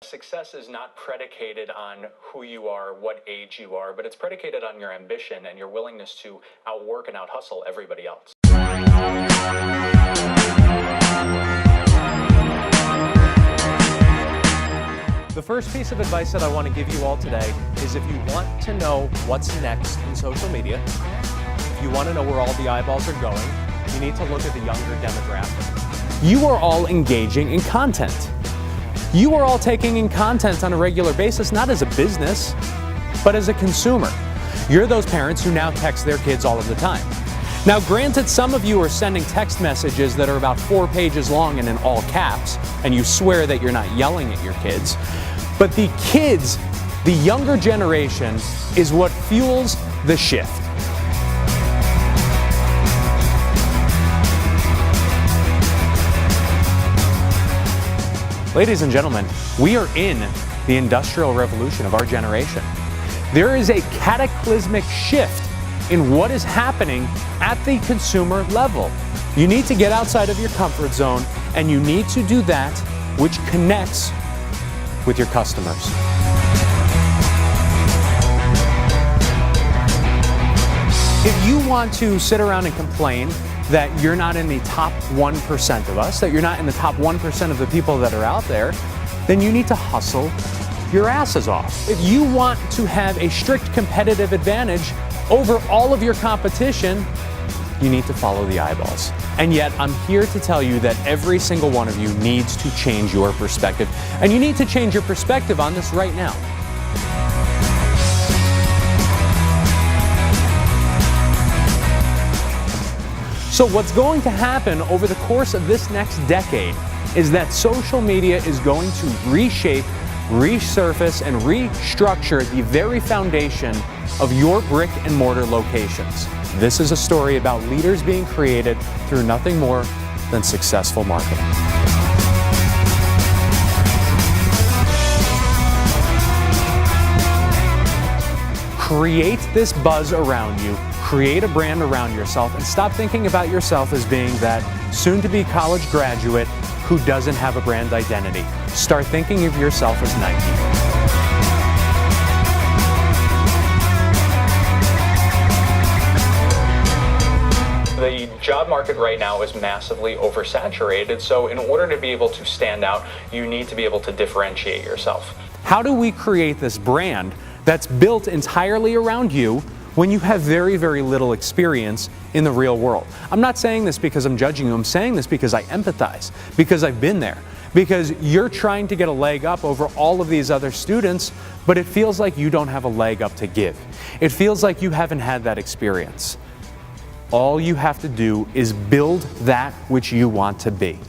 Success is not predicated on who you are, what age you are, but it's predicated on your ambition and your willingness to outwork and out-hustle everybody else. The first piece of advice that I want to give you all today is if you want to know what's next in social media, if you want to know where all the eyeballs are going, you need to look at the younger demographic. You are all engaging in content. You are all taking in content on a regular basis, not as a business, but as a consumer. You're those parents who now text their kids all of the time. Now, granted, some of you are sending text messages that are about 4 pages long and in all caps, and you swear that you're not yelling at your kids. But the kids, the younger generation, is what fuels the shift. Ladies and gentlemen, we are in the industrial revolution of our generation. There is a cataclysmic shift in what is happening at the consumer level. You need to get outside of your comfort zone, and you need to do that which connects with your customers. If you want to sit around and complain that you're not in the top 1% of us, that you're not in the top 1% of the people that are out there, then you need to hustle your asses off. If you want to have a strict competitive advantage over all of your competition, you need to follow the eyeballs. And yet, I'm here to tell you that every single one of you needs to change your perspective. And you need to change your perspective on this right now. So what's going to happen over the course of this next decade is that social media is going to reshape, resurface, and restructure the very foundation of your brick and mortar locations. This is a story about leaders being created through nothing more than successful marketing. Create this buzz around you, create a brand around yourself, and stop thinking about yourself as being that soon-to-be college graduate who doesn't have a brand identity. Start thinking of yourself as Nike. The job market right now is massively oversaturated, so in order to be able to stand out, you need to be able to differentiate yourself. How do we create this brand that's built entirely around you when you have very, very little experience in the real world? I'm not saying this because I'm judging you. I'm saying this because I empathize, because I've been there, because you're trying to get a leg up over all of these other students, but it feels like you don't have a leg up to give. It feels like you haven't had that experience. All you have to do is build that which you want to be.